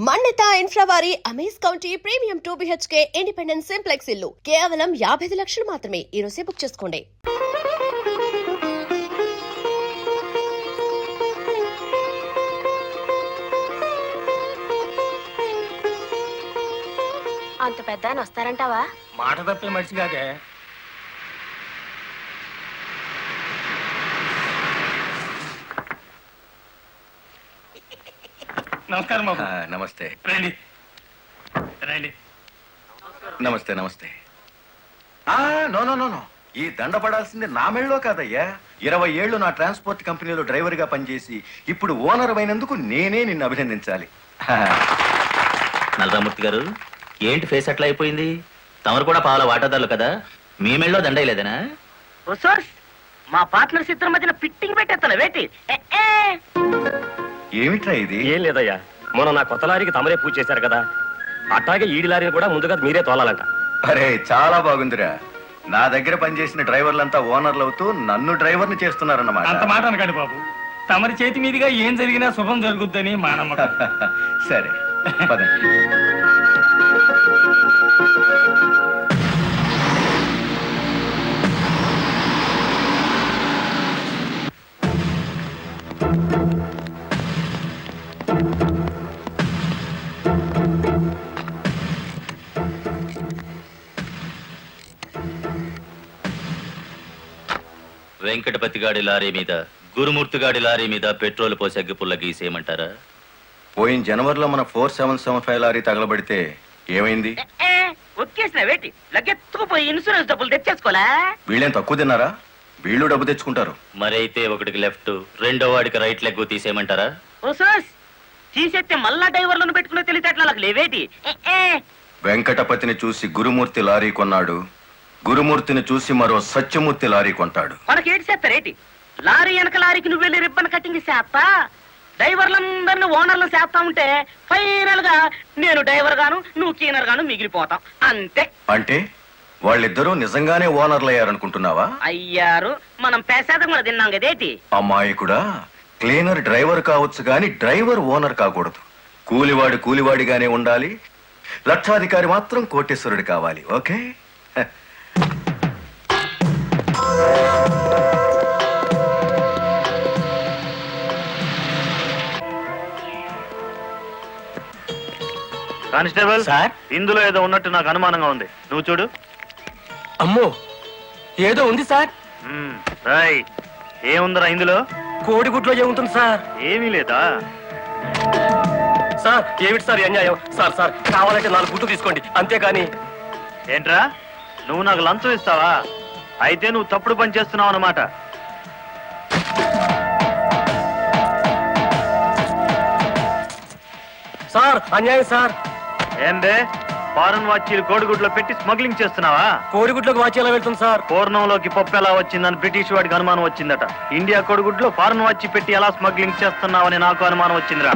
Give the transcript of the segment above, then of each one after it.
మన్నిత infra వారి amaze county premium 2 BHK independent simplex ఇల్లు కేవలం 55 లక్షలు మాత్రమే. ఈ రోజే బుక్ చేసుకోండి. అంత పెద్ద ఆయన వస్తారంటావా? మాట తప్పే మనిషి కాదే. నమస్కారం బాబు. నమస్తే. రండి రండి. నమస్తే నమస్తే. నో నో నో నో, ఈ దండ పడాల్సింది నా మెళ్ళలో కాదయ్యా. 20 ఏళ్ళు నా ట్రాన్స్పోర్ట్ కంపెనీలో డ్రైవర్ గా పనిచేసి ఇప్పుడు ఓనర్ అయినందుకు నేనే నిన్ను అభినందించాలి. నల్లరామూర్తి గారు, ఏంటి ఫేస్ అట్లా అయిపోయింది? తమరు కూడా పాల వాటాదారులు కదా, మీ మెళ్ళలో దండయలేదనా? మా పార్ట్నర్స్ ఇద్దరి మధ్యన ఫిట్టింగ్ పెట్టేస్తాను వేటి. ఏమిట్రా ఇది? ఏం లేదయ్యా, మొన్న నా కొత్త లారీకి తమరే పూజ చేశారు కదా, అట్లాగే ఈడి లారీని కూడా ముందుగా మీరే తోలాలంట. అరే చాలా బాగుందిరా. నా దగ్గర పనిచేసిన డ్రైవర్లంతా ఓనర్లు అవుతూ నన్ను డ్రైవర్ని చేస్తున్నారన్నమాట. అంత మాట అనకండి బాబు. తమరి చేతి మీదుగా ఏం జరిగినా శుభం జరుగుద్దని మా నమ్మకం. సరే పదండి. వెంకటపతి గాడి లారీ మీద, గురుమూర్తి గాడి లారీ మీద పెట్రోల్ పోసి అగ్గిపుల్ల గీసేయమంటారా? పోయిన జనవరిలో మన 4775 లారీ తగలబడితే ఏమైంది? ఒక్కేసిన వేటి లగ్గెత్తుకుపోయి ఇన్సూరెన్స్ డబ్బులు తెచ్చేసుకోలే. వీళ్ళేం తక్కువ తిన్నారా? వీళ్ళు డబ్బు తెచ్చుకుంటారు. మరైతే ఒకటికి లెఫ్ట్, రెండో వాడికి రైట్ లెగ్ తీసేయమంటారా? తీసేస్తే మళ్ళా డ్రైవర్లను పెట్టుకునే తెలివితేటలు నాకు లేవేటి. వెంకటపతిని చూసి గురుమూర్తి లారీ కొన్నాడు, గురుమూర్తిని చూసి మరో సత్యమూర్తి లారీ కొంటాడు. మనకేటి చేస్తారేటి? లారీ వెనక లారీకి నువ్వు వెళ్ళి రిబ్బన్ కటింగ్ చేస్తా, డ్రైవర్లందరినీ ఓనర్లు చేస్తా ఉంటే ఫైనల్ గా నేను డ్రైవర్ గాను నువ్వు క్లీనర్ గాను మిగిలిపోతాం అంతే. అంటే వాళ్ళిద్దరూ నిజంగానే ఓనర్లు అయ్యారనుకుంటున్నావా? అయ్యారు, మనం పేసాదం కూడా తిన్నాం కదేటి. అమ్మాయి కూడా క్లీనర్ డ్రైవర్ కావచ్చు గాని డ్రైవర్ ఓనర్ కాకూడదు. కూలివాడు కూలివాడిగానే ఉండాలి, లక్షాధికారి మాత్రం కోటేశ్వరుడు కావాలి. ఓకే? కానిస్టేబుల్ సార్, ఇందులో ఏదో ఉన్నట్టు నాకు అనుమానంగా ఉంది, నువ్వు చూడు. అమ్మో, ఏదో ఉంది సార్. ఏముందిరా ఇందులో? కోడిగుడ్లో ఏముంటుంది సార్? ఏమీ లేదా సార్? ఏమిటి సార్ అన్యాయం? సార్ సార్ కావాలంటే 4 గుడ్లు తీసుకోండి, అంతేగాని. ఏంట్రా, నువ్వు నాకు లంచం ఇస్తావా? అయితే నువ్వు తప్పుడు పని చేస్తున్నావు అన్నమాట. సార్ అన్యాయం సార్. ఏందే, ఫారెన్ వాచీలు కోడిగుడ్లో పెట్టి స్మగ్లింగ్ చేస్తున్నావా? కోడిగుడ్లోకి వాచి ఎలా వెళ్తుంది సార్? పూర్ణంలోకి పప్పు ఎలా వచ్చిందని బ్రిటిష్ వాడికి అనుమానం వచ్చిందట. ఇండియా కోడిగుడ్లో ఫారెన్ వాచి పెట్టి ఎలా స్మగ్లింగ్ చేస్తున్నావని నాకు అనుమానం వచ్చిందిరా.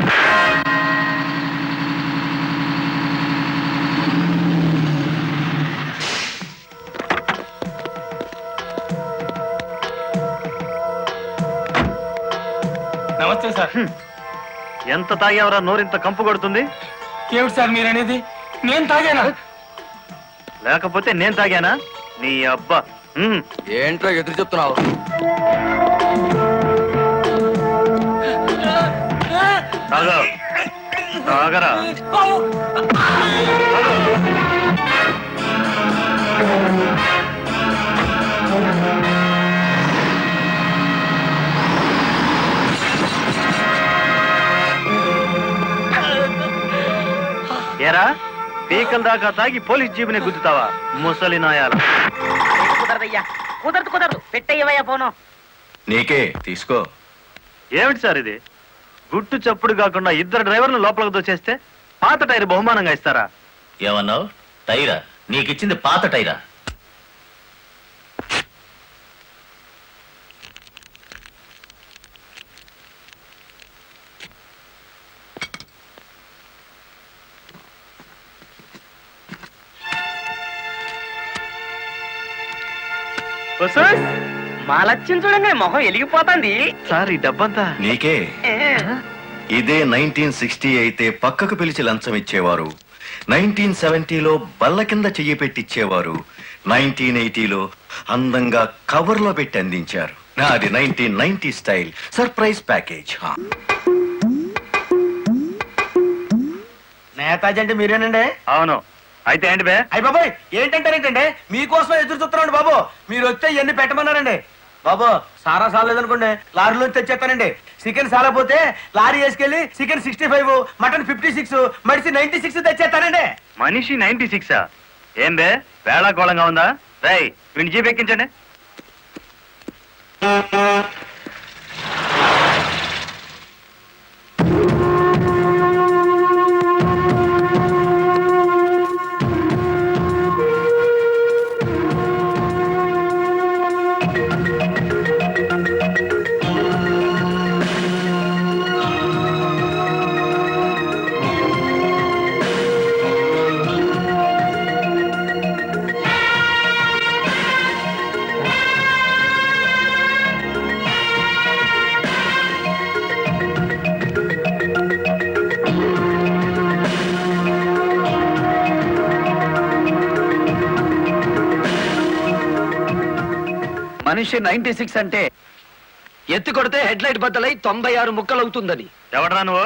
నమస్తే సార్. ఎంత తాగేవరా నోరింత కంపు కొడుతుంది? ఏమిటి సార్ మీరనేది? నేను తాగానా? లేకపోతే నేను తాగానా? నీ అబ్బా. ఏంట్రా ఎదురు చెప్తున్నావు? తాగరా. ఏరా, పీకల దాకా తాగి పోలీస్ జీబుని గుద్దుతావా ముసలి నాయాల? కుదరదయ్యా, కుదరదు పెట్టయ్యవయ్యా పోను. నీకే తీసుకో. ఏమిటి సార్ ఇది? గుట్టు చప్పుడు కాకుండా 2 డ్రైవర్లు లోపలికి దోచేస్తే పాత టైర్ బహుమానంగా ఇస్తారా? ఏమన్నావు? టైరా? నీకిచ్చింది పాత టైరా? మా లక్ష్యం చూడండి, మొహం వెలిగిపోతుంది. సార్ ఈ డబ్బంతా నీకే. ఇదే 1960 అయితే పక్కకు పిలిచి లంచం ఇచ్చేవారు, 1970లో బల్ల కింద చెయ్యి పెట్టిచ్చేవారు, 1980లో అందంగా కవర్లో పెట్టి అందించారు. నాది 1990 స్టైల్ సర్ప్రైజ్ ప్యాకేజ్. నేతాజీ అంటే మీరేనండి? అవును. అయితే ఏంటి బే? అయ్య బాబాయ్ ఏంటంటారేంటండి, మీకోసం ఎదురు చూస్తున్నాండి బాబు. మీరు వచ్చే ఇవన్నీ పెట్టమన్నారండి బాబు. సారా సాలేదనుకోండి లారీలోంచి తెచ్చేస్తానండి. చికెన్ సాలపోతే లారీ వేసుకెళ్ళి చికెన్ 65, మటన్ 56, మడిసి 96 తెచ్చేస్తానండి. మనిషి 96? ఏం బే వేళాకోళంగా ఉందా? రై వీడిని జీప్ ఎక్కించండి. మనిషి 96 అంటే ఎత్తి కొడితే హెడ్ లైట్ బద్దలై 96 ముక్కలవుతుందని. ఎవడరా నువ్వు?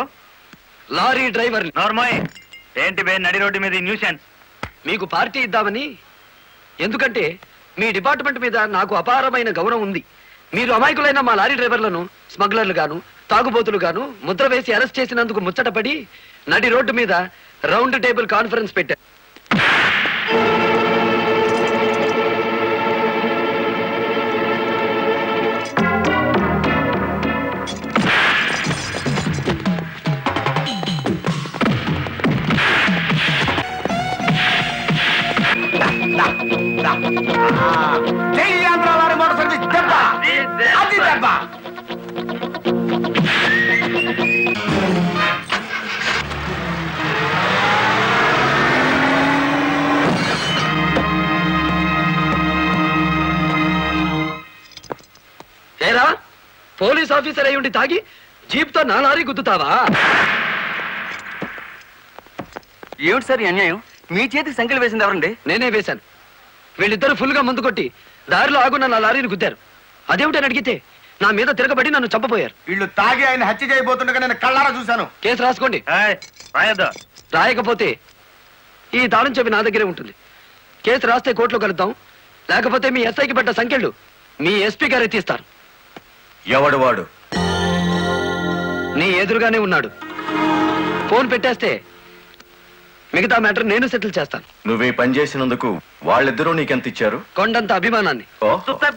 Lorry driver. నార్మల్. ఏంటి బే నడి రోడ్డు మీద న్యూసెన్స్? మీకు పార్టీ ఇద్దామని. ఎందుకంటే మీ డిపార్ట్మెంట్ మీద నాకు అపారమైన గౌరవం ఉంది. మీరు అమాయకులైన మా లారీ డ్రైవర్లను స్మగ్లర్లు గాను తాగుబోతులు గాను ముద్ర వేసి అరెస్ట్ చేసినందుకు ముచ్చటపడి నడి రోడ్డు మీద రౌండ్ టేబుల్ కాన్ఫరెన్స్ పెట్టారు. జై ఆంధ్ర లారీ మోటార్ సర్వీస్ దెబ్బ, అది దెబ్బ. ఏరా పోలీస్ ఆఫీసర్ అయి ఉండి తాగి జీప్ తో నా లారీ గుద్దుతావా? ఏమిటి సార్ ఈ అన్యాయం? మీ చేతికి సంఖ్యలు వేసింది ఎవరండి? నేనే వేశాను. వీళ్ళిద్దరూ ఫుల్ గా ముందు కొట్టి దారిలో ఆగున్న నా లారీని గుద్దారు. అదేమిటని అడిగితే నా మీద తిరగబడి నన్ను చంపబోయారు. వీళ్ళు తాగి ఆయన హత్య చేయబోతుండగా నేను కళ్ళారా చూశాను. కేసు రాసుకోండి. రాయద్దు. రాయకపోతే ఈ తాళం చెవి నా దగ్గరే ఉంటుంది. కేసు రాస్తే కోర్టులో కలుద్దాం, లేకపోతే మీ ఎస్ఐకి పడ్డ సంఖ్యలు మీ ఎస్పీ గారే తీస్తారు. ఎవడు వాడు? నీ ఎదురుగానే ఉన్నాడు. ఫోన్ పెట్టేస్తే మిగతా మ్యాటర్ నేను సెటిల్ చేస్తాను. నువ్వే పని చేసినందుకు వాళ్ళిద్దరూ నీకెంత ఇచ్చారు? కొండంత అభిమానాన్ని.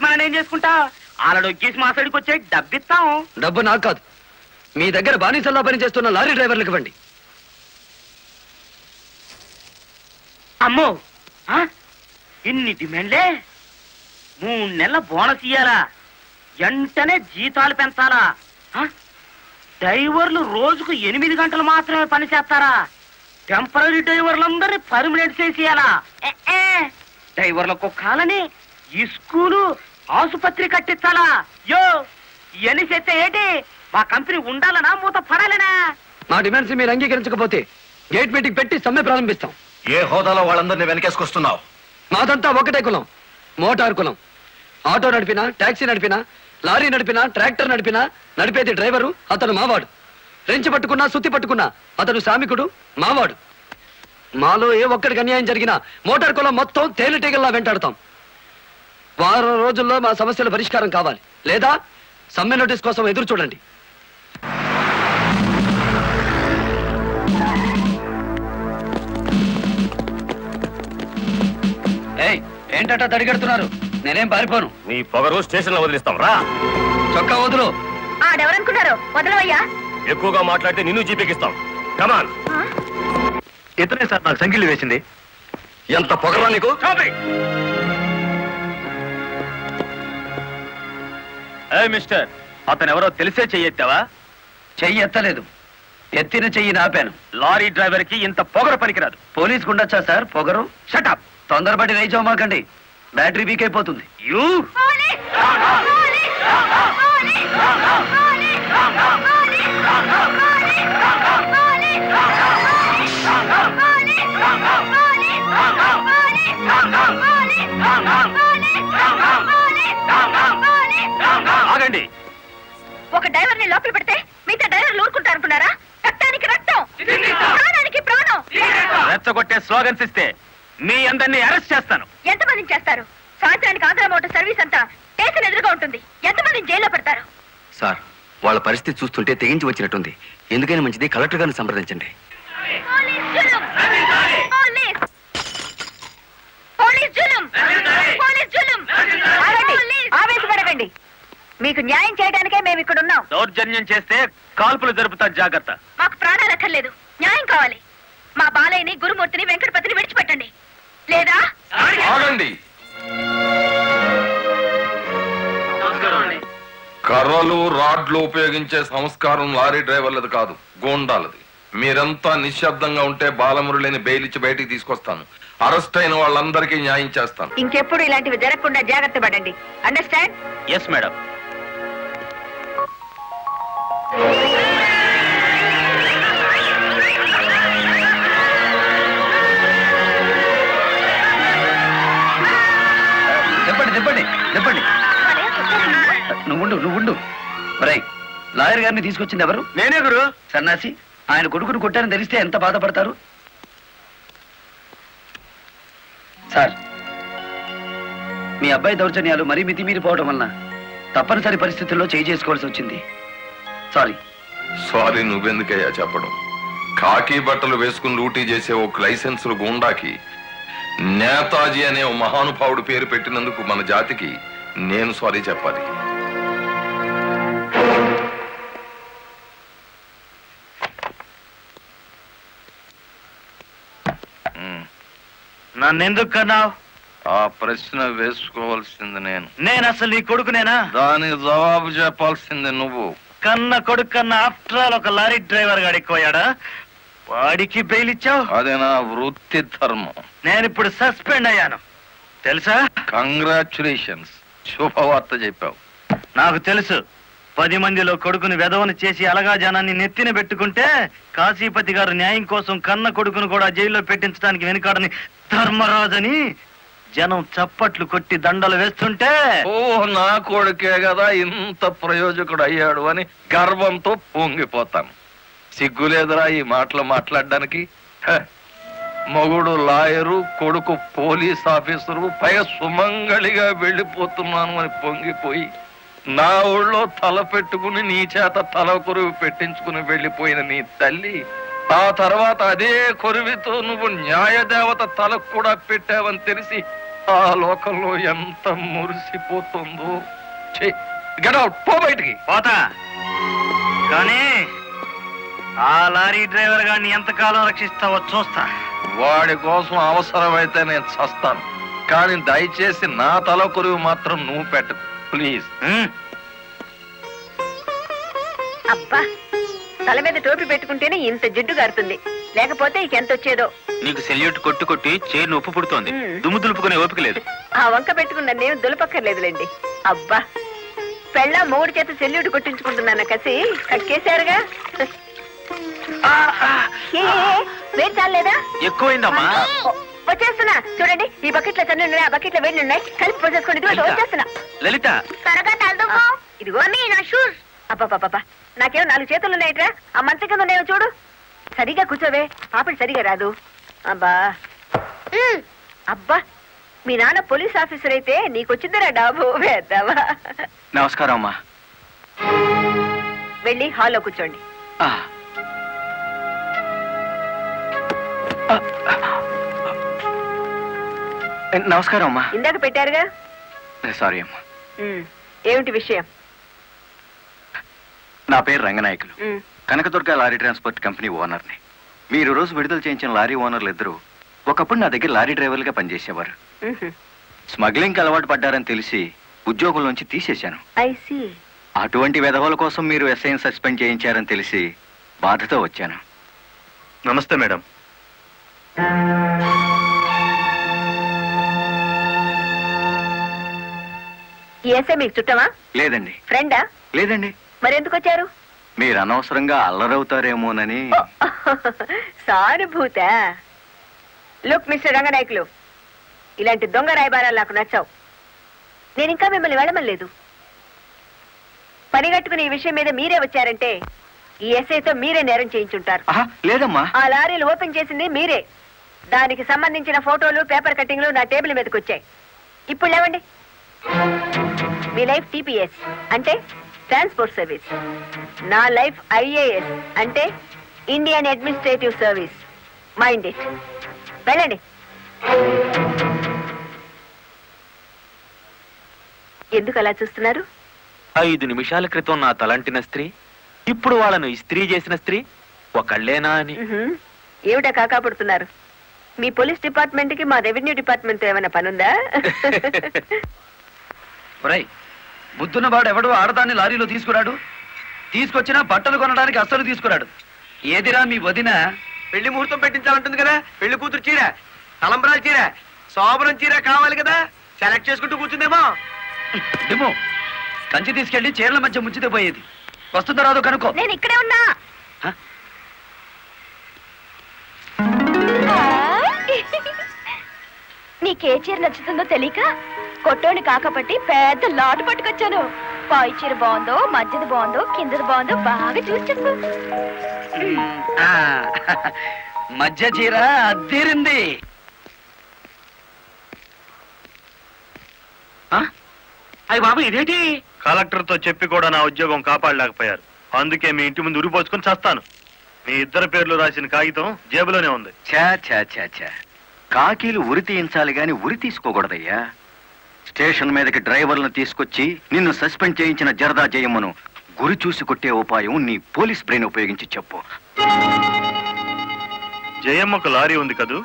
మనం ఏం చేసుకుంటా ఆలడొక్కేసి మా సైడ్కి వచ్చే డబ్బిస్తాం. డబ్బు నాకు కాదు, మీ దగ్గర బానిసల్లా పనిచేస్తున్న లారీ డ్రైవర్లకు ఇవ్వండి. అమ్మో ఆ? ఇన్ని డిమాండ్లే. 3 నెలల బోనస్ ఇయ్యాలా, వెంటనే జీతాలు పెంచాలా, ఆ? డ్రైవర్లు రోజుకు 8 గంటలు మాత్రమే పని చేస్తారా? టెంపరీ డ్రైవర్లందరినీ పర్మనెంట్ చేసేయాలా? డ్రైవర్లకు కాలని ఈ స్కూలు ఆసుపత్రి కట్టించాలా? యో ఇవన్నీ చేస్తే ఏంటి? మా కంపెనీ ఉండాలనా మూత పడాలనా? మా డిమాండ్స్ మీరు అంగీకరించకపోతే గేట్ మీటింగ్ పెట్టి సమ్మె ప్రారంభిస్తాం. ఏ హోదాలో వాళ్ళందరినీ వెనకేసుకొస్తున్నావు? మాదంతా ఒకటే కులం, మోటార్ కులం. ఆటో నడిపినా, టాక్సీ నడిపినా, లారీ నడిపినా, ట్రాక్టర్ నడిపినా నడిపేది డ్రైవరు, అతను మావాడు. రెంచి పట్టుకున్నా, సుత్తి పట్టుకున్నా అతను శ్రామికుడు, మావాడు. మాలో ఏ ఒక్కడికి అన్యాయం జరిగినా మోటార్ కులం మొత్తం తేలిటీగల్లా వెంటాడతాం. వారం రోజుల్లో మా సమస్యల పరిష్కారం కావాలి, లేదా సమ్మె నోటీస్ కోసం ఎదురు చూడండి. ఏంటట తడిగడుతున్నారు? నేనేం పారిపోను. నీ పొగరు స్టేషన్ లో వదిలిస్తాం రా. చొక్కా వదులు. ఆడెవరనుకున్నారు? వదలవయ్యా. ఎక్కువగా మాట్లాడితే నిన్ను జీపెక్కిస్తాం. కమాన్. ఇతనే సార్ నాకు సంఖ్యలు వేసింది. ఎంత పొగరా నీకు? మిస్టర్, అతను ఎవరో తెలిసే చెయ్యెత్తావా? చెయ్యి ఎత్తలేదు, ఎత్తిన చెయ్యి నాపాను. లారీ డ్రైవర్ కి ఇంత పొగరు పనికిరాదు. పోలీస్ కుండొచ్చా సార్ పొగరు? షటప్. తొందరపడి రైచోమాకండి, బ్యాటరీ వీక్ అయిపోతుంది. యూ ఆగండి. ఒక డ్రైవర్ ని లోపల పెడితే మిగతా డ్రైవర్లు ఊరుకుంటారు అనుకున్నారా? రక్తానికి రక్తం, ప్రాణానికి ప్రాణం. రెచ్చగొట్టే స్లోగన్స్ ఇస్తే మీ అందరినీ అరెస్ట్ చేస్తాను. ఎంతమందిని చేస్తారు? సాయంత్రానికి ఆంధ్ర మోటార్ సర్వీస్ అంతా స్టేషన్ ఎదురుగా ఉంటుంది. ఎంతమందిని జైల్లో పెడతారు? సార్, వాళ్ళ పరిస్థితి చూస్తుంటే తెగించి వచ్చినట్టుంది. ఎందుకైనా మంచిది కలెక్టర్ గారిని సంప్రదించండి. పోలీస్ జులుం! పోలీస్ జులుం! పోలీస్ జులుం! ఆగండి, ఆవేశపడకండి. మీకు న్యాయం చేయడానికే మేము ఇక్కడ ఉన్నాం. దౌర్జన్యం చేస్తే కాల్పులు జరుపుతా, జాగ్రత్త. మాకు ప్రాణాలు అక్కర్లేదు, న్యాయం కావాలి. మా బాలయ్యని, గురుమూర్తిని, వెంకటపతిని విడిచిపెట్టండి. లేదా ఆగండి. కర్రలు రాడ్లు ఉపయోగించే సంస్కారం లారీ డ్రైవర్లది కాదు, గోండాలది. మీరంతా నిశ్శబ్దంగా ఉంటే బాలమురళిని బెయిల్ ఇచ్చి బయటికి తీసుకొస్తాను. అరెస్ట్ అయిన వాళ్ళందరికీ న్యాయం చేస్తాను. ఇంకెప్పుడు ఇలాంటివి జరగకుండా జాగ్రత్త పడండి. అండర్స్టాండ్? Yes madam. చెప్పండి. నువ్వు లాయర్ గారిని తీసుకొచ్చింది ఎవరు? నేనే గురు. సన్నాసి, ఆయన కొడుకును కొట్టారని తెలిస్తే ఎంత బాధపడతారు? సార్, మీ అబ్బాయి దౌర్జన్యాలు మరీ మితిమీరిపోవడం వలన తప్పనిసరి పరిస్థితుల్లో చేయి చేసుకోవాల్సి వచ్చింది. సారీ నువ్వెందుకయ్యా చెప్పడం? కాకి బట్టలు వేసుకుని డ్యూటీ చేసే ఒక లైసెన్సులు గూండాకి నేతాజీ అనే ఓ మహానుభావుడు పేరు పెట్టినందుకు మన జాతికి నేను సారీ చెప్పాలి. నన్నెందుకు కన్నావు? ఆ ప్రశ్న వేసుకోవాల్సింది నేను అసలు నీ కొడుకునేనా? దానికి జవాబు చెప్పాల్సింది నువ్వు. కన్న కొడుకు కన్నా ఆఫ్టర్ ఆల్ ఒక లారీ డ్రైవర్ గాడిపోయాడా? వాడికి బెయిల్ ఇచ్చావు? అది నా వృత్తి ధర్మం. నేను ఇప్పుడు సస్పెండ్ అయ్యాను తెలుసా? కంగ్రాచులేషన్స్, శుభవార్త చెప్పావు. నాకు తెలుసు. 10 మందిలో కొడుకుని వెధవను చేసి అలగా జనాన్ని నెత్తిన పెట్టుకుంటే కాశీపతి గారు న్యాయం కోసం కన్న కొడుకును కూడా జైల్లో పెట్టించడానికి వెనుకాడని ధర్మరాజని జనం చప్పట్లు కొట్టి దండలు వేస్తుంటే, ఓ నా కొడుకే కదా ఇంత ప్రయోజకుడు అయ్యాడు అని గర్వంతో పొంగిపోతాను. సిగ్గులేదురా ఈ మాటలు మాట్లాడడానికి? మొగుడు లాయరు, కొడుకు పోలీస్ ఆఫీసరు, పైగా సుమంగళిగా వెళ్ళిపోతున్నాను అని పొంగిపోయి నా ఊళ్ళో తల పెట్టుకుని నీ చేత తల కొరువు పెట్టించుకుని వెళ్ళిపోయిన నీ తల్లి ఆ తర్వాత అదే కొరువితో నువ్వు న్యాయదేవత తలకు కూడా పెట్టావని తెలిసి ఆ లోకంలో ఎంత మురిసిపోతుందో. గెట్ అవుట్, పో బయటికి. పోతా. కానీ ఆ లారీ డ్రైవర్ గారిని ఎంతకాలం రక్షిస్తావో చూస్తా. వాడి కోసం అవసరమైతే నేను చస్తాను, కానీ దయచేసి నా తల కొరువు మాత్రం నువ్వు పెట్టకు ప్లీజ్. అబ్బా, తల మీద టోపీ పెట్టుకుంటేనే ఇంత జిడ్డు గారుతుంది, లేకపోతే ఇకెంత వచ్చేదో. నీకు సెల్యూట్ కొట్టు కొట్టి చేరు ఉప్పు పుడుతోంది. దుమ్ము దులుపుకునే ఓపిక లేదు. ఆ వంక పెట్టుకున్న నేను దులపక్కర్లేదులేండి. అబ్బా, పెళ్ళ మొగుడు చేత సెల్యూట్ కొట్టించుకుంటున్నాను కసి కక్కేశారుగా. వేడి చాలేదా? ఎక్కువైందమ్మా. వచ్చేస్తున్నా చూడండి. ఈ బకెట్ లో తన్ను ఉన్నాయి, ఆ బకెట్ లో వేడి ఉన్నాయి, కలిపి పోసేసుకోండి. ఇదిగో వచ్చేస్తున్నా. లలిత, త్వరగా తలదుకో. ఇదిగో మీ నా షూస్. అబ్బాబాబా, నాకేమో 4 చేతులు ఉన్నాయిట్రా. ఆ మంచం కింద ఉన్నాయో చూడు. సరిగా కూర్చోవే, పాపడి సరిగా రాదు. అబ్బా అబ్బా, మీ నాన్న పోలీస్ ఆఫీసర్ అయితే నీకొచ్చిందిరా డాబు వేద్దావా. నమస్కారం అమ్మా. వెళ్ళి హాల్లో కూర్చోండి. నమస్కారం అమ్మా. ఇందాక పెట్టారుగా. సారీ అమ్మా. ఏమిటి విషయం? నా పేరు Ranganayakulu, Kanakadurga lorry transport company ఓనర్ని. మీరు రోజు విడుదల చేయించిన లారీ ఓనర్లు ఇద్దరు ఒకప్పుడు నా దగ్గర లారీ డ్రైవర్లుగా పనిచేసేవారు. స్మగ్లింగ్ అలవాటు పడ్డారని తెలిసి ఉద్యోగం నుంచి తీసేశాను. అటువంటి వెధవల కోసం మీరు ఎస్ఐని సస్పెండ్ చేయించారని తెలిసి బాధతో వచ్చాను. నమస్తే మేడం. ఈ ఎస్ఐ మీకు చుట్టమా? లేదండి. ఫ్రెండా? లేదండి. మరెందుకు వచ్చారు? మీరు అనవసరంగా అల్లరవుతారేమోనని. సానుభూత. లుక్ మిస్టర్ రంగనాయకులు, ఇలాంటి దొంగ రాయబారాలు నాకు నచ్చావు. నేను ఇంకా మిమ్మల్ని వెళ్ళమలేదు. పని కట్టుకుని ఈ విషయం మీద మీరే వచ్చారంటే ఈ ఎస్ఐతో మీరే నేరం చేయించుంటారు. లేదమ్మా. ఆ లారీలు ఓపెన్ చేసింది మీరే. దానికి సంబంధించిన ఫోటోలు, పేపర్ కట్టింగ్లు నా టేబుల్ మీదకి వచ్చాయి. ఇప్పుడు లేవండి. మీ లైఫ్ టీపీఎస్ అంటే ట్రాన్స్పోర్ట్ సర్వీస్, నా లైఫ్ ఐఏఎస్ అంటే Indian administrative service. Mind it. వెళ్ళండి. ఎందుకు అలా చూస్తున్నారు? 5 నిమిషాల క్రితం నా తలంటిన స్త్రీ ఇప్పుడు వాళ్ళను ఇస్త్రీ చేసిన స్త్రీ ఒకళ్ళేనా అని. ఏమిటా కాకాపడుతున్నారు? మీ పోలీస్ డిపార్ట్మెంట్ కి మా రెవెన్యూ డిపార్ట్మెంట్ ఏమైనా పనుందా? ఒరేయ్, బుద్ధున్నవాడు ఎవడు ఆడదాన్ని లారీలో తీసుకురాడు? తీసుకొచ్చినా బట్టలు కొనడానికి అస్సలు తీసుకురాడు. ఏదిరా మీ వదిన? పెళ్లి ముహూర్తం పెట్టించాలంటుంది కదా. పెళ్లి కూతురు చీర, తలంబరాల చీర, శోభనం చీర కావాలి కదా. సెలెక్ట్ చేసుకుంటూ కూర్చుందేమో. డిమో, కంచి తీసుకెళ్లి చీరల మధ్య ముంచితే పోయేది. వస్తుందో రాదో కనుక్కో. నేను ఇక్కడే ఉన్నా. నీకే చీర నచ్చుతుందో తెలియక కొట్టోని కాకపట్టి పెద్ద లాటు పట్టుకొచ్చాను. పై చీర బాగుందో, మధ్యది బాగుందో, కిందది బాగుందో బాగా చూసి చెప్పు. ఆ, మధ్య చీర అద్దీరింది. అయ్యి బాబు ఇదేంటి? కలెక్టర్ తో చెప్పి కూడా నా ఉద్యోగం కాపాడలేకపోయారు. అందుకే మీ ఇంటి ముందు ఉరిపోసుకొని చస్తాను. మీ ఇద్దరు పేర్లు రాసిన కాగితం జేబులోనే ఉంది. ఛా ఛా ఛా ఛా, కాకీలు ఉరి తీయించాలి గాని ఉరి తీసుకోకూడదయ్యా. స్టేషన్ మీదకి డ్రైవర్లను తీసుకొచ్చి నిన్ను సస్పెండ్ చేయించిన జరదా జయమ్మను గురి చూసి కొట్టే ఉపాయం నీ పోలీస్ బ్రెయిన్ ఉపయోగించి చెప్పు. జయమ్మకు లారీ ఉంది కదూ?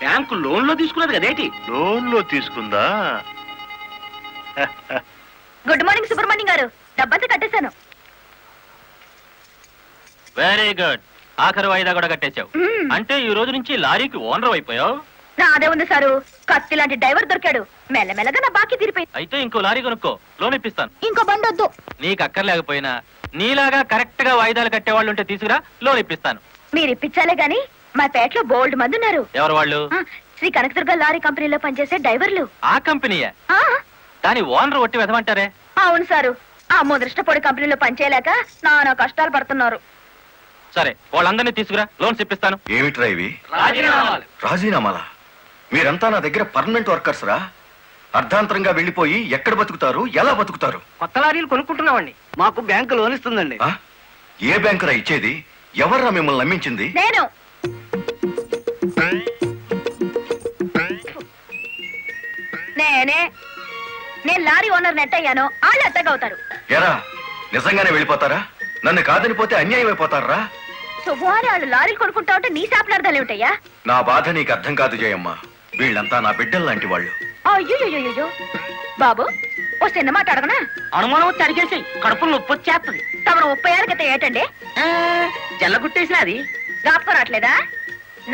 బ్యాంకు లోన్ లో తీసుకున్నది కదేటి? లోన్ లో తీసుకుందా? గుడ్ మార్నింగ్ సుబ్రహ్మణ్యం గారు. డబ్బంతా కట్టేశాను. Very good. ఆఖరి వాయిదా కూడా కట్టేశావు. అంటే ఈ రోజు నుంచి లారీకి ఓనర్ అయిపోయావు. నాదే ఉంది సారు. కత్తి లాంటి డ్రైవర్ దొరికాడు. మెల్లమెల్లగా నా బాకీ తీరిపోయింది. అయితే ఇంకో లారీ కొనుక్కో, లోన్ ఇప్పిస్తాను. ఇంకో బండి వద్దు. నీకు అక్కర్లేకపోయినా నీలాగా కరెక్ట్ గా వాయిదాలు కట్టేవాళ్ళు ఉంటే తీసుకురా, లోన్ ఇప్పిస్తాను. మీరు ఇప్పించాలే గాని మా పేటలో బోల్డ్ మంది ఉన్నారు. ఎవరు వాళ్ళు? శ్రీ కనకదుర్గ లారీ కంపెనీలో పనిచేసే డ్రైవర్లు. ఆ కంపెనీయా? ఆ, దాని ఓనర్ ఒట్టి వెదమంటారే? అవును సారు. ఆ ముదృష్టపొడి కంపెనీలో పనిచేయలేక నానా కష్టాలు పడుతున్నారు. సరే, వాళ్ళందరినీ తీసుకురా, లోన్స్ ఇప్పిస్తాను. ఏమిట్రా ఇవి? రాజీనామాలా? మీరంతా నా దగ్గర పర్మనెంట్ వర్కర్స్ రా. అర్ధాంతరంగా వెళ్ళిపోయి ఎక్కడ బతుకుతారు, ఎలా బతుకుతారు? కొత్త లారీలు కొనుక్కుంటున్నామండి. మాకు బ్యాంకు లోన్ ఇస్తుందండి. ఆ? ఏ బ్యాంకురా ఇచ్చేది? ఎవర్రా మిమ్మల్ని నమ్మించింది? నేను. నేను లారీ ఓనర్ నెట్ అయ్యాను. వాళ్ళు ఎత్తగవుతారు. ఎరా, నిజంగానే వెళ్ళిపోతారా? నన్ను కాదనిపోతే అన్యాయం అయిపోతారా? శుభవారి వాళ్ళు లారీలు కొనుక్కుంటా ఉంటే నీ శాపలార్థాలు ఏమిటయ్యా? నా బాధ నీకు అర్థం కాదు జయమ్మ. వీళ్ళంతా నా బిడ్డలు లాంటి వాళ్ళు. అయ్యో బాబు, ఓ చిన్న మాట అడగనా? అనుమానం తరిగేసి కడుపులు నొప్పి వచ్చేస్తుంది. తమను 30 ఏళ్ళ క్రితం ఏటండి జల్లగుట్టేసిన అది జ్ఞాపకం రావట్లేదా?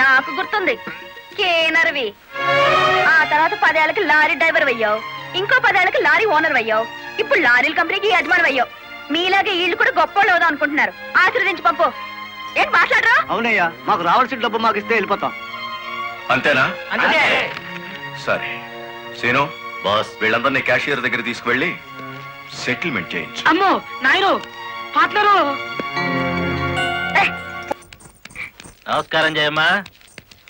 నాకు గుర్తుంది. కేనర్వి. ఆ తర్వాత 10 ఏళ్ళకి లారీ డ్రైవర్ అయ్యావు. ఇంకో 10 ఏళ్ళకి లారీ ఓనర్ అయ్యావు. ఇప్పుడు లారీల కంపెనీకి యజమాని అయ్యావు. మీలాగే వీళ్ళు కూడా గొప్ప వాళ్ళు అవుదాం అనుకుంటున్నారు. ఆశీర్వదించి పంపు. ఏంటి మాట్లాడరా? అవునయ్యా, మాకు రావాల్సిన డబ్బు మాకు ఇస్తే వెళ్ళిపోతాం. అంతేనా? అంతే. సరే సీను, బాస్, వీళ్ళందరినీ క్యాషియర్ దగ్గర తీసుకువెళ్ళి సెటిల్మెంట్ చేయించు. అమ్మో నాయను, పార్ట్నరు. నమస్కారం జయమ్మా.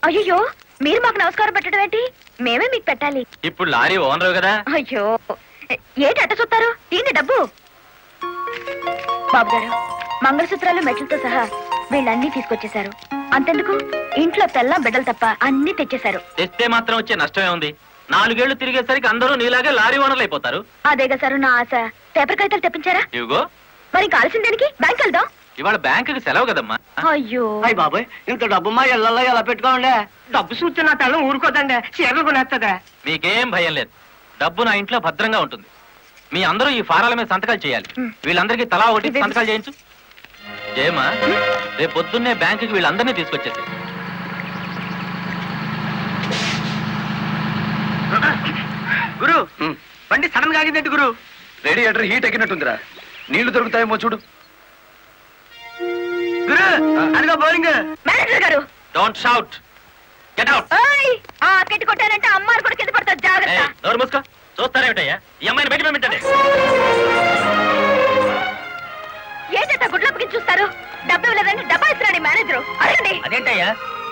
అయ్యో, మీరు మాకు నమస్కారం పెట్టడం ఏంటి? మేమే మీకు పెట్టాలి. ఇప్పుడు లారీ ఓనర్ కదా. అయ్యో, ఏంటి అట్ట చూస్తారు? తీయండి డబ్బు. బాబు గారు, మంగళసూత్రాలు మెట్లతో సహా వీళ్ళన్నీ తీసుకొచ్చేశారు. అంతెందుకు, ఇంట్లో తెల్ల బిడ్డలు తప్ప అన్ని తెచ్చేశారు. తెస్తే మాత్రం వచ్చే నష్టమే ఉంది. 4 ఏళ్లు తిరిగేసరికి అందరూ నీలాగే లారీ ఓనర్లు అయిపోతారు. అదేగా సారు నా ఆశ. పేపర్ కాగితాలు తెప్పించారా? ఇవిగో. మరి కాల్సిన దేనికి? బ్యాంక్ వెళ్దాం. ఇవాళ బ్యాంకుకి సెలవు కదమ్మా. అయ్యో, అయ్యి బాబాయ్, ఇంత డబ్బు మా ఇళ్ళల్లో ఎలా పెట్టుకోండి? డబ్బు చూస్తే నా తల్లం ఊరుకోదండి. చీరలు కొనేస్తుందా? మీకేం భయం లేదు. డబ్బు నా ఇంట్లో భద్రంగా ఉంటుంది. మీ అందరూ ఈ ఫారాల మీద సంతకాలు చేయాలి. వీళ్ళందరికీ తలా ఒకటి సంతకాలు చేయించు. జయమ్మా, రేపు పొద్దున్నే బ్యాంకుకి వీళ్ళందరినీ తీసుకొచ్చేసి. గురు, బండి సడన్ గా ఆగిందండి గురు. Radiator heat ఎక్కినట్టుందిరా. నీళ్లు దొరుకుతాయేమో చూడు. గురు అదిగో బౌలింగ్. మేనేజర్ గారు డోంట్ షౌట్, గెట్ అవుట్. ఓయ్ ఆ కిట్టి కొట్టారంటే అమ్మారు కూడా కింద పడతారు, జాగ్రత్త. నోరు మూసుకో. చూస్తారేమిటయ్యా, ఈ అమ్మాయిని బయట పంపించండి. ఏంటంటే గుడ్లప్పకి చూస్తారు? డబ్బు ఇవ్వలేదని డబ్బా ఇస్తున్నాడు మేనేజర్. అడగండి. అదేంటయ్యా,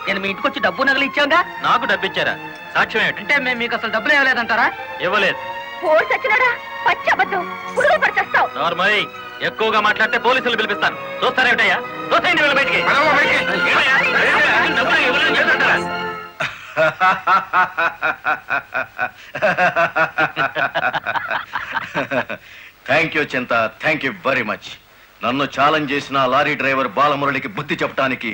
నేను మీ ఇంటికి వచ్చి డబ్బు నగలు ఇచ్చాగా. నాకు డబ్బు ఇచ్చారా? సాక్ష్యం ఏమిటి? అంటే మేము మీకు అసలు డబ్బులు ఇవ్వలేదంటారా? ఇవ్వలేదు. ఫోర్స్ వచ్చినాడా? పచ్చి అబద్ధం. పురుగు పడిచేస్తావు. నార్మల్ ఎక్కువగా మాట్లాడితే పోలీసులు పిలిపిస్తాను. చూస్తారేమిటయ్యా, చూస్తాయండి వీళ్ళ బయటికి. ఏమయ్యా? డబ్బులు ఇవ్వలేదు చేస్తుంటారా? థ్యాంక్ యూ చింత, థ్యాంక్ యూ వెరీ మచ్. నన్ను ఛాలెంజ్ చేసిన ఆ లారీ డ్రైవర్ బాలమురళికి బుద్ధి చెప్పడానికి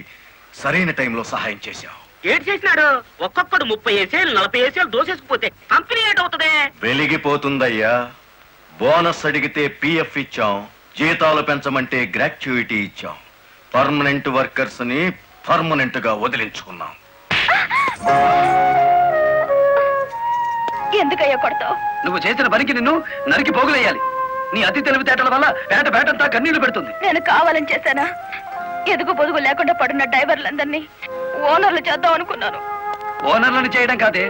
సరైన టైంలో సహాయం చేశావు. ఏడు చేసినాడు? ఒక్కొక్కడు 30 ఏసేలు 40 ఏసేలు దోసేసుకుపోతే కంపెనీ ఏటవుతుంది? వెలిగిపోతుందయ్యా. బోనస్ అడిగితే పిఎఫ్ ఇచ్చాం, జీతాలు పెంచమంటే గ్రాట్యుయిటీ ఇచ్చాం, పర్మనెంట్ వర్కర్స్ ని పర్మనెంట్ గా వదిలించుకున్నాం. ఎందుకయ్యా కొడతావు? నువ్వు చేసిన పనికి నిన్ను నరికి పోగులేయాలి. నీ అతి తెలివితేటల వల్ల బేటంతా కన్నీళ్లు పెడుతుంది. నేను కావాలని చేశానా? ఎదుగు పొదుగు లేకుండా పడున్న డ్రైవర్లందరినీ ఓనర్లు చేద్దాం అనుకున్నాను. ఓనర్లను చేయడం కాదే,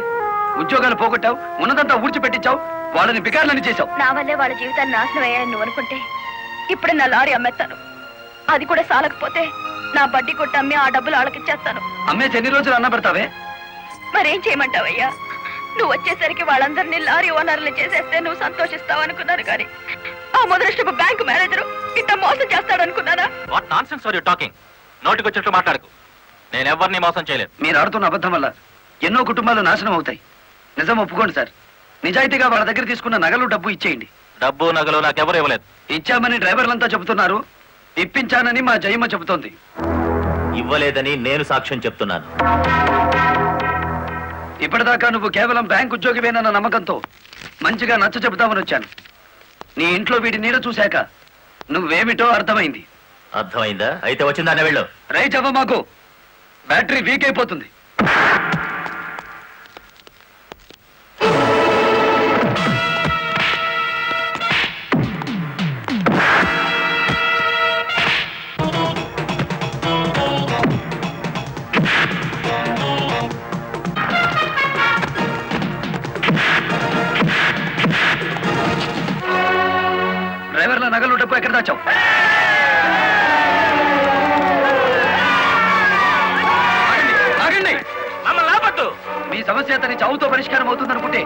ఉద్యోగాలు పోగొట్టావు, ఉన్నదంతా ఊడ్చిపెట్టించావు, వాళ్ళని బికార్లని చేశావు. నా వల్లే వాళ్ళ జీవితాన్ని నాశనం అయ్యాయని నువ్వు అనుకుంటే ఇప్పుడే నా లారీ అమ్మేస్తాను. అది కూడా సాలకపోతే నా బడ్డీ కొట్టి అమ్మి ఆ డబ్బులు వాళ్ళకిచ్చేస్తాను. అమ్మేసి ఎన్ని రోజులు అన్న పెడతావే? మరేం చేయమంటావయ్యా? నువ్వు వచ్చేసరికి వాళ్ళందరినీ లారీ ఓనర్లు చేసేస్తే నువ్వు సంతోషిస్తావు అనుకున్నాను, కానీ ఆ మొదలష్టపు బ్యాంకు మేనేజరు ఇంత మోసం చేస్తాడు అనుకున్నానా? What nonsense are you talking? నోటికొచ్చినట్లు మాట్లాడకు. నేను ఎవరిని మోసం చేయలేదు. మీరు ఆడుతున్న అబద్ధం వల్ల ఎన్నో కుటుంబాలు నాశనం అవుతాయి. నిజం ఒప్పుకోండి సార్. నిజాయితీగా వాళ్ళ దగ్గర తీసుకున్న నగలు డబ్బు ఇచ్చేయండి. డబ్బు నగలు నాకెవరు ఇవ్వలేదు. ఇచ్చామని డ్రైవర్లంతా చెబుతున్నారు, ఇప్పించానని మా జయమ్మ చెబుతోంది. ఇవ్వలేదని నేను సాక్ష్యం చెప్తున్నాను. ఇప్పటిదాకా నువ్వు కేవలం బ్యాంక్ ఉద్యోగివేనన్న నమ్మకంతో మంచిగా నచ్చ చెబుతామని వచ్చాను. నీ ఇంట్లో వీడి నీడ చూశాక నువ్వేమిటో అర్థమైంది. అర్థమైందా? అయితే వచ్చిందానే వెళ్ళు. రైట్ అవ్వ, మాకు బ్యాటరీ వీక్ అయిపోతుంది. డ్రైవర్ల నగలు డబ్బు ఎక్కడ దాచావు? ఆగండి. మమ్మల్ని ఆపొద్దు. మీ సమస్య అతని చావుతో పరిష్కారం అవుతుందనుకుంటే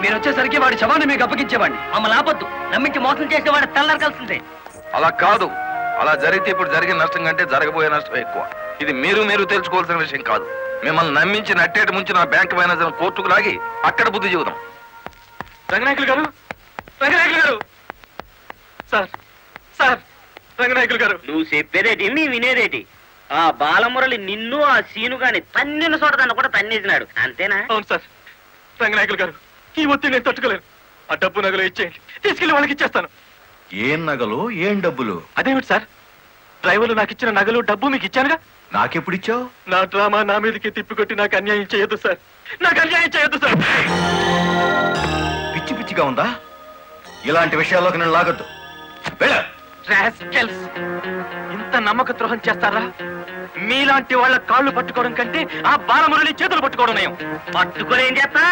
మీరు వచ్చేసరికి వాడి శవాన్ని మీకు అప్పగించేవాడిని. మమ్మల్ని ఆపొద్దు. నమ్మించి మోసం చేసేవాడు తెల్లారకాల్సిందే. అలా కాదు. అలా జరిగితే ఇప్పుడు జరిగే నష్టం కంటే జరగబోయే నష్టం ఎక్కువ. ఇది మీరు తెలుసుకోవాల్సిన విషయం కాదు. మిమ్మల్ని నమ్మించి నట్టేటి ముంచి నా బ్యాంక్ మేనేజర్ కోర్టుకు లాగి అక్కడ బుద్ధి చెబుదాం. రంగనాయకులు గారు, రంగనాయకులు గారు, సార్ సార్, రంగనాయకులు గారు. నువ్వు చెప్పేదేటి నీ వినేదేటి? ఆ బాలమురళి నిన్ను ఆ సీను గాని తన్నిన చోట దాన్ని కూడా తన్నేసినాడు, అంతేనా? అవును సార్. రంగనాయకులు గారు, ఈ ఒత్తిడి నేను తట్టుకోలేను. ఆ డబ్బు నగలు ఇచ్చేయండి, తీసుకెళ్లి వాళ్ళకి ఇచ్చేస్తాను. ఏం నగలు, ఏం డబ్బులు? అదేమిటి సార్, డ్రైవర్లు నాకు ఇచ్చిన నగలు డబ్బు మీకు ఇచ్చానుగా. నాకెప్పుడిచ్చావు? నా డ్రామా నా మీదకి తిప్పికొట్టి నాకు అన్యాయం చేయొద్దు సార్. నాకు అన్యాయం చేయొద్దు సార్. పిచ్చి పిచ్చిగా ఉందా? ఇలాంటి విషయాల్లోకి నేను లాగొద్దు. వెళ్ళ. రాస్కెల్స్, ఇంత నమ్మక ద్రోహం చేస్తారా? మీలాంటి వాళ్ళ కాళ్ళు పట్టుకోవడం కంటే ఆ బాలమురళి చేతులు పట్టుకోవడం నయం. పట్టుకొని ఏం చేస్తా?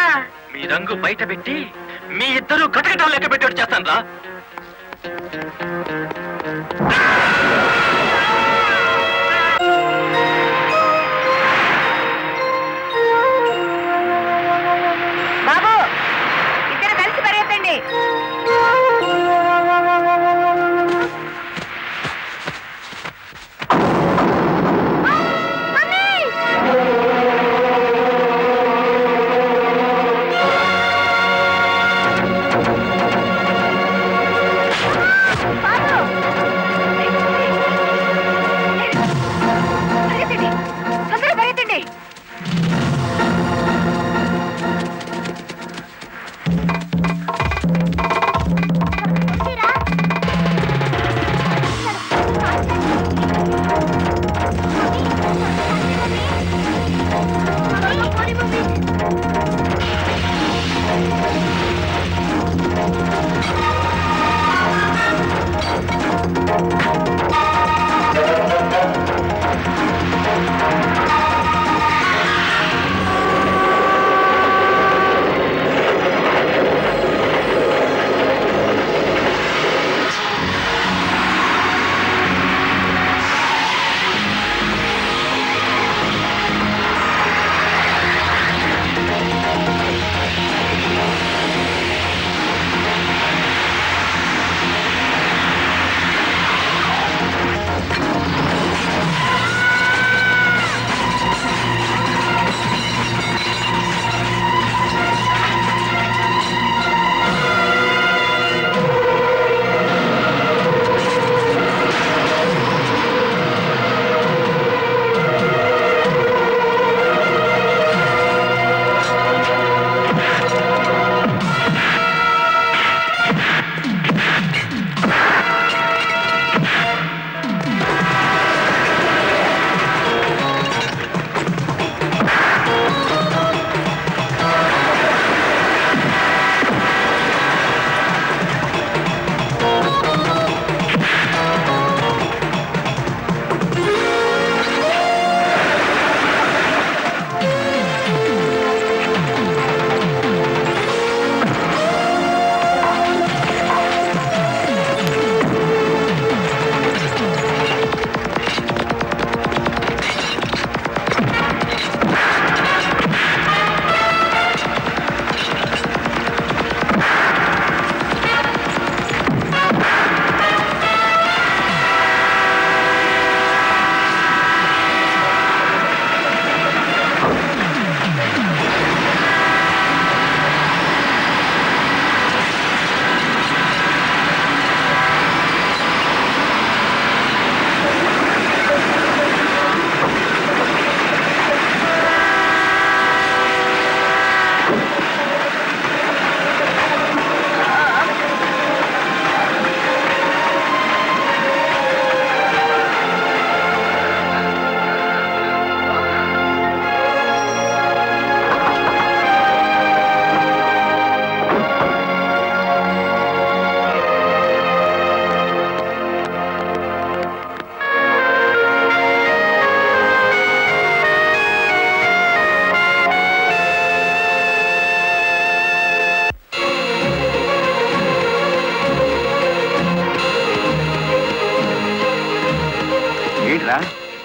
మీ రంగు బయట పెట్టి మీ ఇద్దరు కటకటాలు లెక్క పెట్టేట్టు చేస్తాను రా. బాబు, ఇద్దరు కలిసి పరిగెత్తండి. బాబు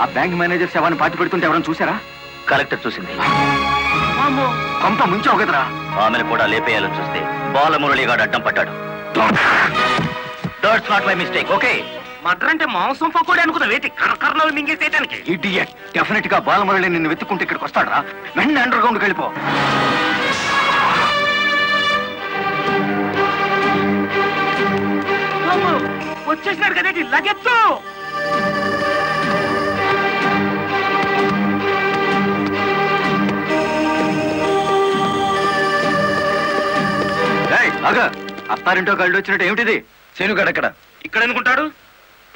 ఆ బ్యాంక్ మేనేజర్ శవాన్ని పాతి పెడుతుంటే ఎవరైనా చూసారా? కలెక్టర్ చూసింది. కొంప ముంచావు కదరా. ఆమెను కూడా లేపేయాలని చూస్తే బాలమురళిగాడు అడ్డం పట్టాడు. That's not my mistake. Okay, murder అంటే మాంసం పకోడీ అనుకున్న వేటి కరకరలో మింగేసేయడానికి. ఇడియట్. డెఫినెట్ గా బాలమురళి నిన్ను వెతుక్కుంటే ఇక్కడికి వస్తాడరా. వెంటనే అండర్ గ్రౌండ్కి వెళ్ళిపో. వచ్చేసినాడు కదేటి లగెత్తు. అత్తారింటో కళ్ళు వచ్చినట్టు ఏమిటిది? శనుగాడు ఎక్కడ? ఇక్కడ అనుకుంటాడు.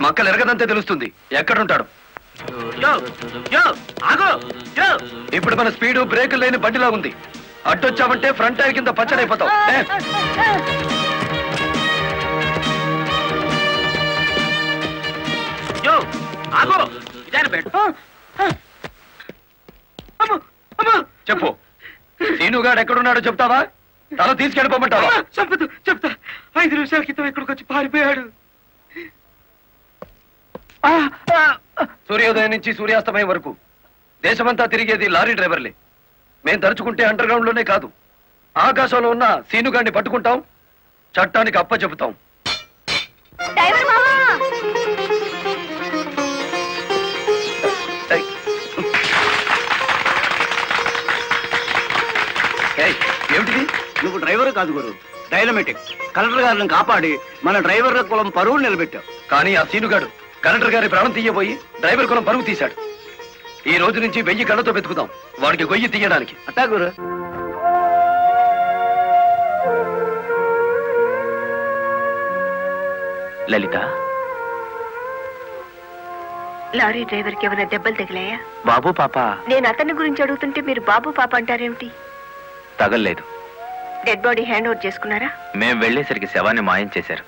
మక్కలు ఎరగదంతే తెలుస్తుంది. ఎక్కడుంటాడు? యో యో ఆగో యో. ఇప్పుడు మన స్పీడు బ్రేకులు లేని బండిలా ఉంది. అడ్డొచ్చామంటే ఫ్రంట్ టైర్ కింద పచ్చడైపోతావు. యో ఆగో ఇదాని బెడ్. చెప్పు, శీనుగాడు ఎక్కడున్నాడో చెప్తావా? తల తీసుకెళ్ళిపోమంటావా? చెప్తా చెప్తా. 5 నిమిషాల క్రితం ఇక్కడికి వచ్చి పారిపోయాడు. సూర్యోదయం నుంచి సూర్యాస్తమయం వరకు దేశమంతా తిరిగేది లారీ డ్రైవర్లే. మేం తలుచుకుంటే అండర్ గ్రౌండ్ లోనే కాదు, ఆకాశంలో ఉన్న సీనుగాడిని పట్టుకుంటాం, చట్టానికి అప్ప చెబుతాం. ఏమిటిది? నువ్వు డ్రైవర్ కాదు గురు, డైనమెటిక్. కలెక్టర్ గారిని కాపాడి మన డ్రైవర్ల కులం పరువులు నిలబెట్టావు. కానీ ఆ సీనుగాడు కలెక్టర్ గారి ప్రాణం తీయబోయి డ్రైవర్ కులం పరువు తీశాడు. ఈ రోజు నుంచి 1000 కళ్ళతో వెతుకుదాం వాడికి గొయ్యి తీయడానికి. అట్టా గురు. లలిత, లారీ డ్రైవర్ కి ఏమైనా దెబ్బలు తగిలాయా? బాబు పాప. నేను అతని గురించి అడుగుతుంటే మీరు బాబు పాప అంటారేమిటి? తగల్లేదు. డెడ్ బాడీ హ్యాండ్ ఓవర్ చేసుకున్నారా? మేం వెళ్లేసరికి శవాన్ని మాయం చేశారు.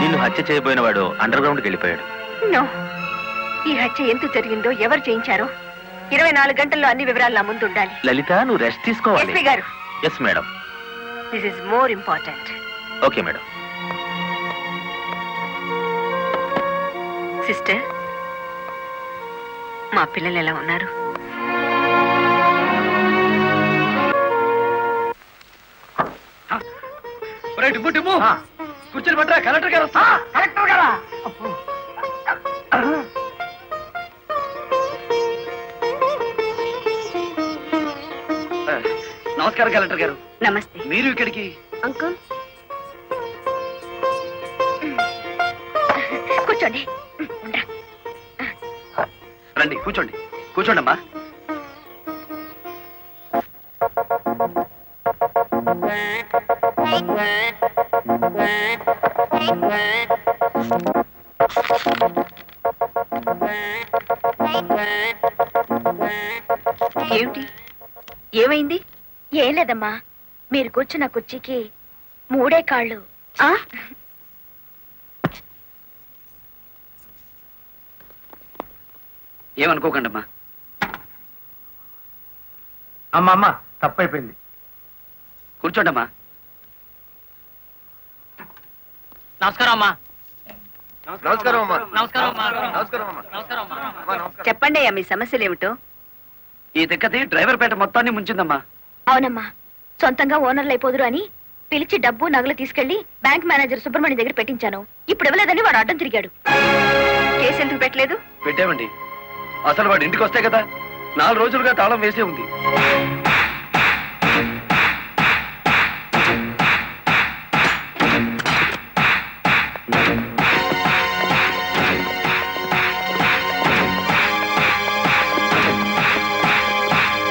నిన్ను హత్య చేయబోయిన వాడు అండర్ గ్రౌండ్కి వెళ్ళిపోయాడు. నో, ఈ హత్య ఎందుకు జరిగిందో, ఎవరు చేయించారో 24 గంటల్లో అన్ని వివరాలు నా ముందు ఉండాలి. లలిత, నువ్వు రెస్ట్ తీసుకోవాలి. ఎస్పీ గారు. Yes madam. This is more important. Okay madam. Sister, మా పిల్లలు ఎలా ఉన్నారు? కూర్చొని పట్టరా, కలెక్టర్ గారు వస్తా. కలెక్టర్ గారా? నమస్కారం కలెక్టర్ గారు. నమస్తే. మీరు ఇక్కడికి? అంకుల్ కూర్చోండి. రండి, కూర్చోండి. కూర్చోండి అమ్మా. ఏమిటి, ఏమైంది? ఏం లేదమ్మా, మీరు కూర్చున్న కుర్చీకి 3 కాళ్ళు. ఏమనుకోకండి అమ్మా. అమ్మ తప్పైపోయింది. కూర్చోండి అమ్మా. నమస్కారం అమ్మా. నమస్కారం అమ్మా. నమస్కారం అమ్మా. నమస్కారం అమ్మా. నమస్కారం అమ్మా. చెప్పండి అయ్యా, మీ సమస్యలు ఏమిటో. ఈ దిక్కతి డ్రైవర్ పేట మొత్తాన్ని ముంచిందమ్మా. అవునమ్మా, సొంతంగా ఓనర్లు అయిపోదురు అని పిలిచి డబ్బు నగలు తీసుకెళ్లి బ్యాంక్ మేనేజర్ సుబ్రహ్మణ్యం దగ్గర పెట్టించాను. ఇప్పుడు ఇవ్వలేదని వాడు అడ్డం తిరిగాడు. కేసు ఎందుకు పెట్టలేదు? పెట్టామండి. అసలు వాడు ఇంటికి వస్తే కదా, 4 రోజులుగా తాళం వేసే ఉంది.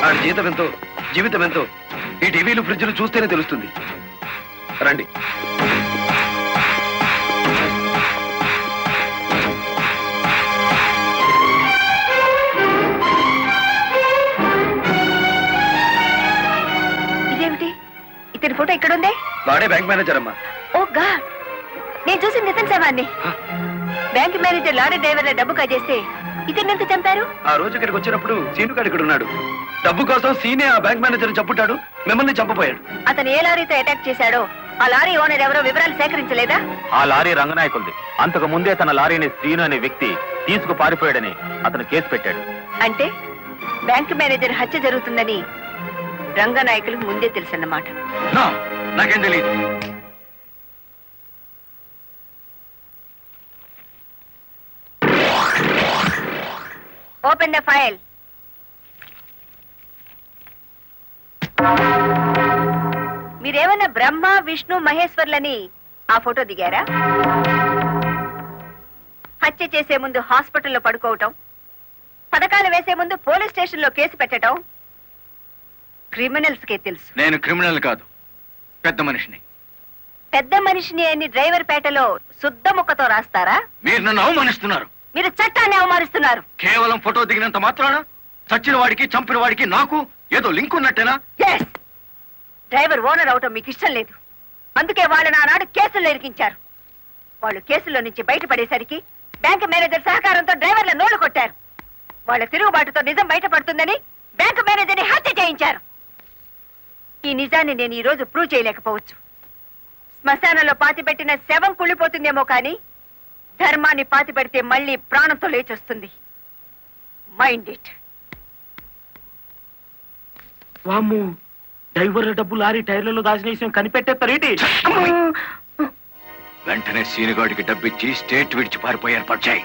ఆడి జీతం ఎంతో, జీవితం ఎంతో ఈ టీవీలు, ఫ్రిడ్జ్లు చూస్తేనే తెలుస్తుంది. రండి. ఇదేమిటి, ఇతని ఫోటో ఇక్కడ ఉందే? వాడే బ్యాంక్ మేనేజర్ అమ్మా. ఓ గాడ్, నేను చూసి నితిన్ శవాన్ని. బ్యాంక్ మేనేజర్ లారీ డ్రైవర్ల డబ్బు కాజేస్తే ఇతన్ని ఎంత చంపారు? ఆ రోజు ఇక్కడికి వచ్చినప్పుడు సీనుగాడు ఇక్కడ ఉన్నాడు. డబ్బు కోసం సీనే ఆ బ్యాంక్ మేనేజర్ చంపుతాడు, మిమ్మల్ని చంపపోయాడు. అతను ఏ లారీతో అటాక్ చేశాడో ఆ లారీ ఓనర్ ఎవరో వివరాలు సేకరించలేదా? ఆ లారీ రంగనాయకులది. అంతకు ముందే తన లారీని శ్రీను అనే వ్యక్తి తీసుకు పారిపోయాడని అతను కేసు పెట్టాడు. అంటే బ్యాంక్ మేనేజర్ హత్య జరుగుతుందని రంగనాయకులకు ముందే తెలుసన్నమాట. నాకేం తెలియదు. Open the file. మీరేమన్నా బ్రహ్మ విష్ణు మహేశ్వర్లని ఆ ఫోటో దిగారా? హత్య చేసే ముందు హాస్పిటల్లో పడుకోవటం, పథకాలు వేసే ముందు పోలీస్ స్టేషన్లో కేసు పెట్టడం క్రిమినల్స్ కే తెలుసు. నేను క్రిమినల్ కాదు, పెద్ద మనిషిని. పెద్ద మనిషిని అని డ్రైవర్ పేటలో శుద్ధ ముక్కతో రాస్తారా? మీరు నన్ను అవమానిస్తున్నారు. మీరు చట్టాన్ని అవమానిస్తున్నారు. కేవలం ఫోటో దిగినంత మాత్రాన చచ్చిన వాడికి చంపిన వాడికి నాకు ఏదో లింక్ ఉన్నట్టేనా? ఎస్, డ్రైవర్ ఓనర్ అవటం మీకు ఇష్టం లేదు. అందుకే వాళ్ళు నానాడు కేసుల్లో ఇరికించారు. వాళ్ళు కేసులో నుంచి బయటపడేసరికి బ్యాంక్ మేనేజర్ సహకారంతో డ్రైవర్ల నోళ్లు కొట్టారు. వాళ్ళ తిరుగుబాటుతో నిజం బయటపడుతుందని బ్యాంక్ మేనేజర్ని హత్య చేయించారు. ఈ నిజాన్ని నేను ఈ రోజు ప్రూవ్ చేయలేకపోవచ్చు. శ్మశానంలో పాతిపెట్టిన శవం కుళ్ళిపోతుందేమో కానీ ధర్మాన్ని పాతిపెడితే మళ్ళీ ప్రాణంతో లేచొస్తుంది. Mind it. వామ్మో, డ్రైవర్ల డబ్బు లారీ టైర్లలో దాచిన విషయం కనిపెట్టేస్తారేంటి? వెంటనే సీనుగాడికి డబ్బిచ్చి స్టేట్ విడిచి పారిపోయి ఏర్పాటు చేయి.